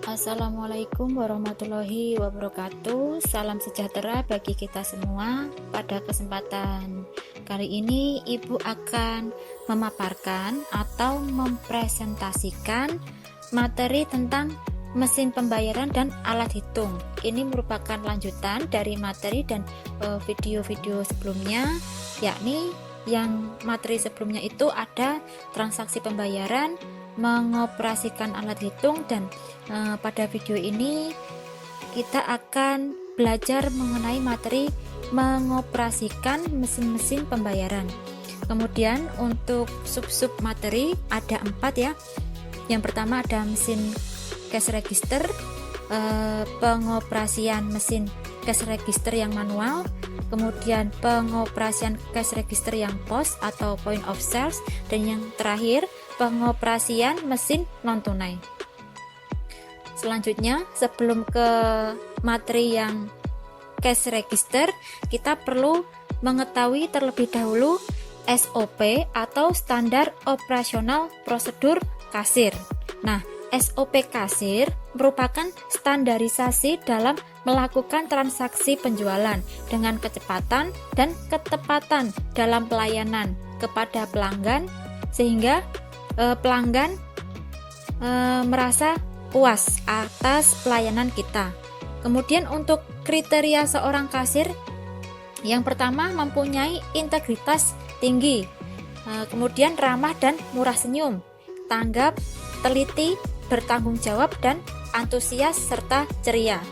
Assalamualaikum warahmatullahi wabarakatuh. Salam sejahtera bagi kita semua. Pada kesempatan kali ini, Ibu akan memaparkan atau mempresentasikan materi tentang mesin pembayaran dan alat hitung. Ini merupakan lanjutan dari materi dan video-video sebelumnya, yakni yang materi sebelumnya itu ada transaksi pembayaran, mengoperasikan alat hitung, dan pada video ini kita akan belajar mengenai materi mengoperasikan mesin-mesin pembayaran. Kemudian untuk sub-sub materi ada 4 ya. Yang pertama ada mesin cash register, pengoperasian mesin cash register yang manual, kemudian pengoperasian cash register yang POS atau point of sales, dan yang terakhir pengoperasian mesin non tunai. Selanjutnya, sebelum ke materi yang cash register, kita perlu mengetahui terlebih dahulu SOP atau standar operasional prosedur kasir. Nah, SOP kasir merupakan standarisasi dalam melakukan transaksi penjualan dengan kecepatan dan ketepatan dalam pelayanan kepada pelanggan, sehingga pelanggan merasa puas atas pelayanan kita. Kemudian untuk kriteria seorang kasir, yang pertama mempunyai integritas tinggi, kemudian ramah dan murah senyum, tanggap, teliti, bertanggung jawab, dan antusias serta ceria.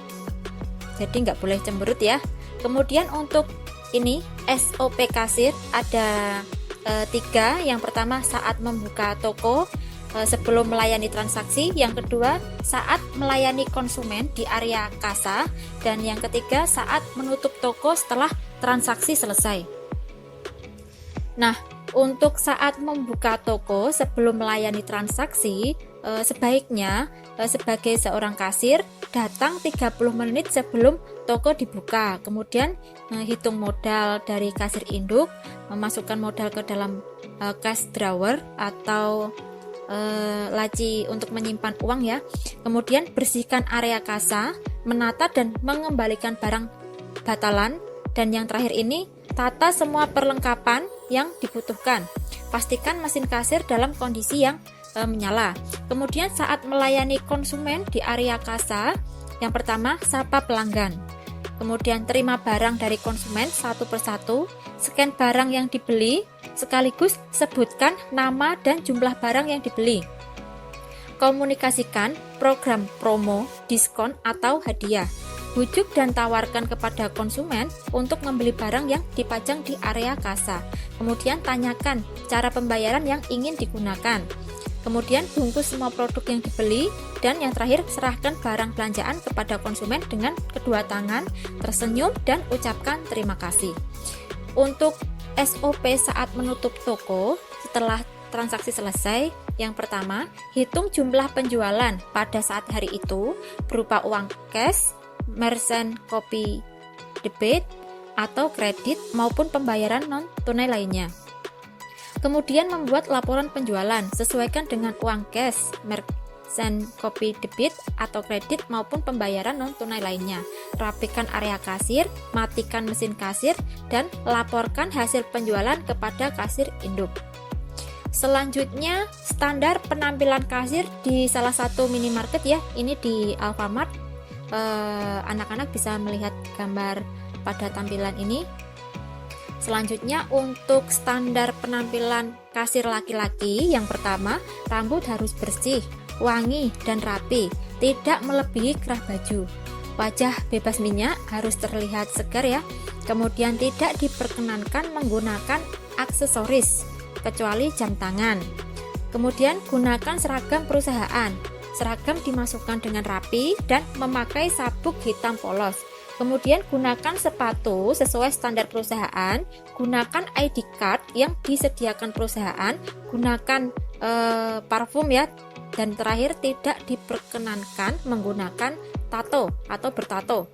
Jadi nggak boleh cemberut ya. Kemudian untuk ini SOP kasir ada 3. Yang pertama saat membuka toko sebelum melayani transaksi, yang kedua saat melayani konsumen di area kasa, dan yang ketiga saat menutup toko setelah transaksi selesai. Nah, untuk saat membuka toko sebelum melayani transaksi, sebaiknya sebagai seorang kasir datang 30 menit sebelum toko dibuka. Kemudian hitung modal dari kasir induk, memasukkan modal ke dalam cash drawer atau laci untuk menyimpan uang ya. Kemudian bersihkan area kasa, menata dan mengembalikan barang batalan, dan yang terakhir ini tata semua perlengkapan yang dibutuhkan. Pastikan mesin kasir dalam kondisi yang menyala. Kemudian saat melayani konsumen di area kasa, yang pertama sapa pelanggan, kemudian terima barang dari konsumen satu persatu, scan barang yang dibeli, sekaligus sebutkan nama dan jumlah barang yang dibeli. Komunikasikan program promo, diskon atau hadiah. Bujuk dan tawarkan kepada konsumen untuk membeli barang yang dipajang di area kasa. Kemudian tanyakan cara pembayaran yang ingin digunakan. Kemudian bungkus semua produk yang dibeli, dan yang terakhir serahkan barang belanjaan kepada konsumen dengan kedua tangan, tersenyum dan ucapkan terima kasih. Untuk SOP saat menutup toko setelah transaksi selesai, yang pertama hitung jumlah penjualan pada saat hari itu berupa uang cash, merchant copy debit atau kredit maupun pembayaran non tunai lainnya. Kemudian membuat laporan penjualan, sesuaikan dengan uang cash, merchant copy debit atau kredit maupun pembayaran non tunai lainnya. Rapikan area kasir, matikan mesin kasir, dan laporkan hasil penjualan kepada kasir induk. Selanjutnya standar penampilan kasir di salah satu minimarket ya, ini di Alfamart. Anak-anak bisa melihat gambar pada tampilan ini. Selanjutnya untuk standar penampilan kasir laki-laki, yang pertama rambut harus bersih, wangi dan rapi, tidak melebihi kerah baju. Wajah bebas minyak, harus terlihat segar ya. Kemudian tidak diperkenankan menggunakan aksesoris kecuali jam tangan. Kemudian gunakan seragam perusahaan. Seragam dimasukkan dengan rapi dan memakai sabuk hitam polos. Kemudian gunakan sepatu sesuai standar perusahaan, gunakan ID card yang disediakan perusahaan, gunakan parfum ya, dan terakhir tidak diperkenankan menggunakan tato atau bertato.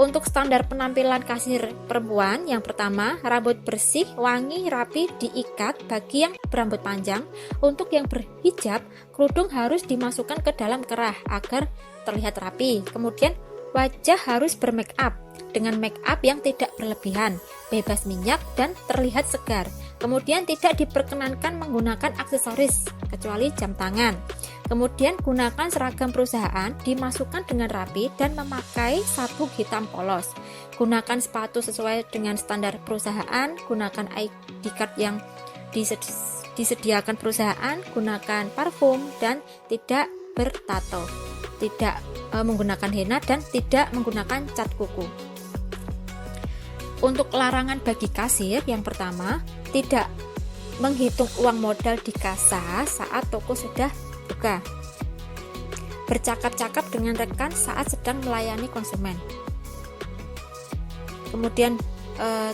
Untuk standar penampilan kasir perempuan, yang pertama, rambut bersih, wangi, rapi, diikat bagi yang berambut panjang. Untuk yang berhijab, kerudung harus dimasukkan ke dalam kerah agar terlihat rapi. Kemudian, wajah harus bermake up dengan make up yang tidak berlebihan, bebas minyak dan terlihat segar. Kemudian tidak diperkenankan menggunakan aksesoris kecuali jam tangan. Kemudian gunakan seragam perusahaan, dimasukkan dengan rapi dan memakai sabuk hitam polos. Gunakan sepatu sesuai dengan standar perusahaan, gunakan ID card yang disediakan perusahaan, gunakan parfum dan tidak bertato, tidak menggunakan henna dan tidak menggunakan cat kuku. Untuk larangan bagi kasir, yang pertama, tidak menghitung uang modal di kasa saat toko sudah buka. Bercakap-cakap dengan rekan saat sedang melayani konsumen. Kemudian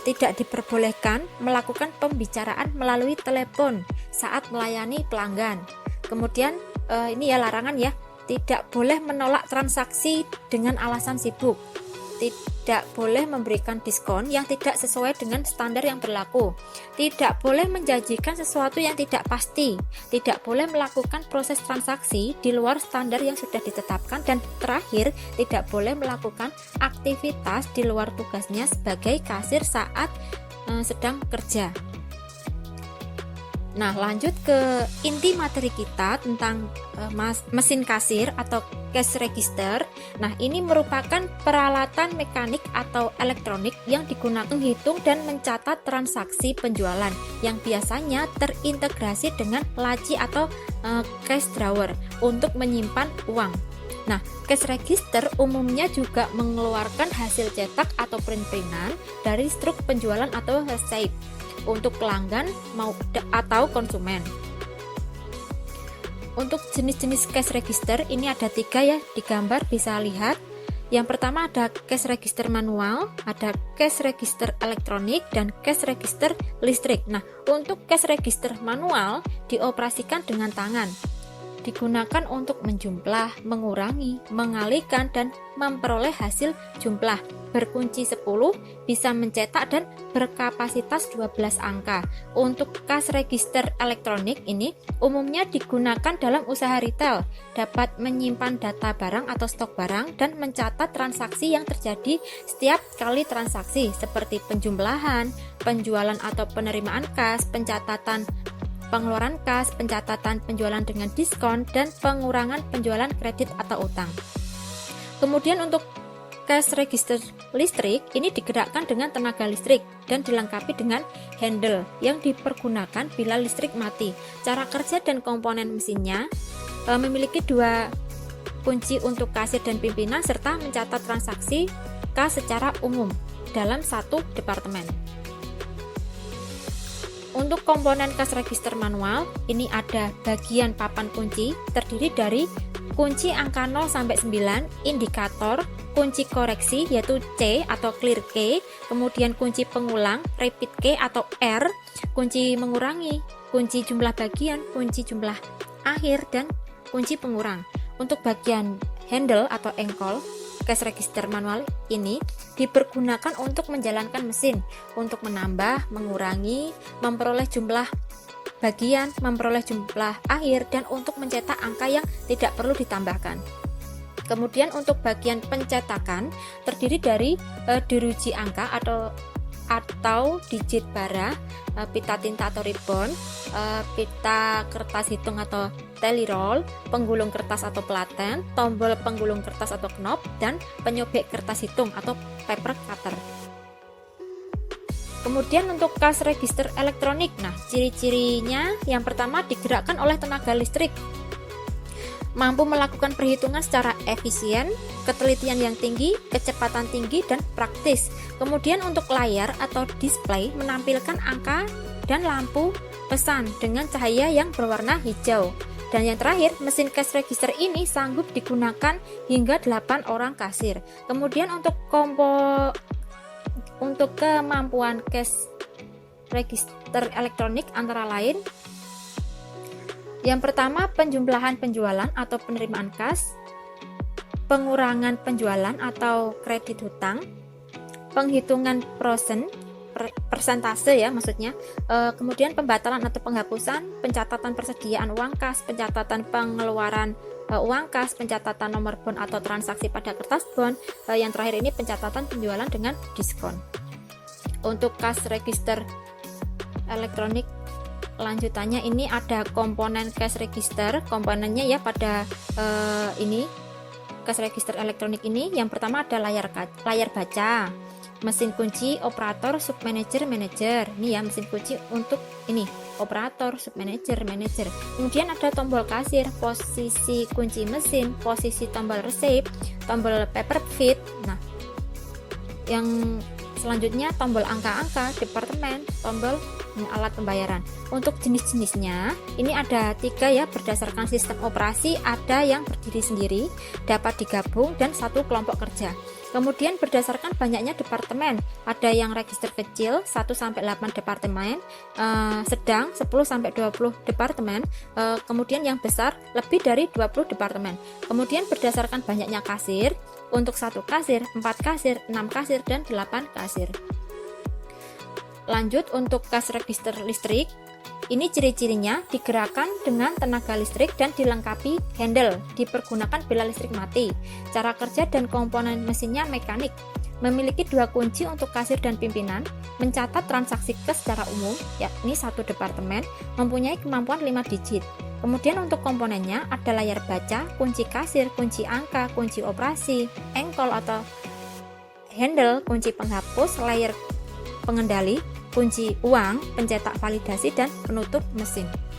tidak diperbolehkan melakukan pembicaraan melalui telepon saat melayani pelanggan. Kemudian ini ya larangan ya, tidak boleh menolak transaksi dengan alasan sibuk. Tidak boleh memberikan diskon yang tidak sesuai dengan standar yang berlaku. Tidak boleh menjanjikan sesuatu yang tidak pasti. Tidak boleh melakukan proses transaksi di luar standar yang sudah ditetapkan. Dan terakhir, tidak boleh melakukan aktivitas di luar tugasnya sebagai kasir saat sedang kerja. Nah, lanjut ke inti materi kita tentang mesin kasir atau cash register. Nah, ini merupakan peralatan mekanik atau elektronik yang digunakan menghitung dan mencatat transaksi penjualan yang biasanya terintegrasi dengan laci atau cash drawer untuk menyimpan uang. Nah, cash register umumnya juga mengeluarkan hasil cetak atau print-printan dari struk penjualan atau receipt untuk pelanggan atau konsumen. Untuk jenis-jenis cash register ini ada 3 ya, di gambar bisa lihat. Yang pertama ada cash register manual, ada cash register elektronik, dan cash register listrik. Nah, untuk cash register manual dioperasikan dengan tangan. Digunakan untuk menjumlah, mengurangi, mengalihkan, dan memperoleh hasil jumlah. Berkunci 10, bisa mencetak dan berkapasitas 12 angka. Untuk cash register elektronik ini umumnya digunakan dalam usaha retail, dapat menyimpan data barang atau stok barang dan mencatat transaksi yang terjadi setiap kali transaksi seperti penjumlahan, penjualan atau penerimaan kas, pencatatan pengeluaran kas, pencatatan penjualan dengan diskon, dan pengurangan penjualan kredit atau utang. Kemudian untuk cash register listrik ini digerakkan dengan tenaga listrik dan dilengkapi dengan handle yang dipergunakan bila listrik mati. Cara kerja dan komponen mesinnya memiliki 2 kunci untuk kasir dan pimpinan serta mencatat transaksi kas secara umum dalam satu departemen. Untuk komponen cash register manual, ini ada bagian papan kunci terdiri dari kunci angka 0 sampai 9, indikator, kunci koreksi yaitu C atau clear key, kemudian kunci pengulang, repeat key atau R, kunci mengurangi, kunci jumlah bagian, kunci jumlah akhir, dan kunci pengurang. Untuk bagian handle atau engkol, cash register manual ini dipergunakan untuk menjalankan mesin, untuk menambah, mengurangi, memperoleh jumlah bagian, memperoleh jumlah akhir, dan untuk mencetak angka yang tidak perlu ditambahkan. Kemudian untuk bagian pencetakan terdiri dari jeruji angka atau digit bara, pita tinta atau ribbon, pita kertas hitung atau tally roll, penggulung kertas atau pelaten, tombol penggulung kertas atau knob, dan penyobek kertas hitung atau paper cutter. Kemudian untuk cash register elektronik, nah ciri-cirinya yang pertama digerakkan oleh tenaga listrik, mampu melakukan perhitungan secara efisien, ketelitian yang tinggi, kecepatan tinggi, dan praktis. Kemudian untuk layar atau display menampilkan angka dan lampu pesan dengan cahaya yang berwarna hijau. Dan yang terakhir, mesin cash register ini sanggup digunakan hingga 8 orang kasir. Kemudian untuk kemampuan cash register elektronik antara lain, yang pertama penjumlahan penjualan atau penerimaan kas, pengurangan penjualan atau kredit hutang, penghitungan persentase ya maksudnya, kemudian pembatalan atau penghapusan, pencatatan persediaan uang kas, pencatatan pengeluaran uang kas, pencatatan nomor bon atau transaksi pada kertas bon, yang terakhir ini pencatatan penjualan dengan diskon. Untuk cash register elektronik lanjutannya ini ada komponen cash register, komponennya ya pada ini cash register elektronik ini. Yang pertama ada layar baca, mesin kunci, operator, submanager, manager. Ini ya mesin kunci untuk ini operator, submanager, manager. Kemudian ada tombol kasir, posisi kunci mesin, posisi tombol receipt, tombol paper feed. Nah, yang selanjutnya tombol angka-angka, departemen, tombol alat pembayaran. Untuk jenis-jenisnya ini ada 3 ya, berdasarkan sistem operasi, ada yang berdiri sendiri, dapat digabung, dan satu kelompok kerja. Kemudian berdasarkan banyaknya departemen, ada yang register kecil 1-8 departemen, sedang 10-20 departemen, kemudian yang besar lebih dari 20 departemen. Kemudian berdasarkan banyaknya kasir, untuk 1 kasir, 4 kasir, 6 kasir, dan 8 kasir. Lanjut untuk cash register listrik, ini ciri-cirinya digerakkan dengan tenaga listrik dan dilengkapi handle, dipergunakan bila listrik mati. Cara kerja dan komponen mesinnya mekanik, memiliki 2 kunci untuk kasir dan pimpinan, mencatat transaksi kas secara umum, yakni 1 departemen, mempunyai kemampuan 5 digit. Kemudian untuk komponennya ada layar baca, kunci kasir, kunci angka, kunci operasi, engkol atau handle, kunci penghapus, layar pengendali, kunci uang, pencetak validasi, dan penutup mesin.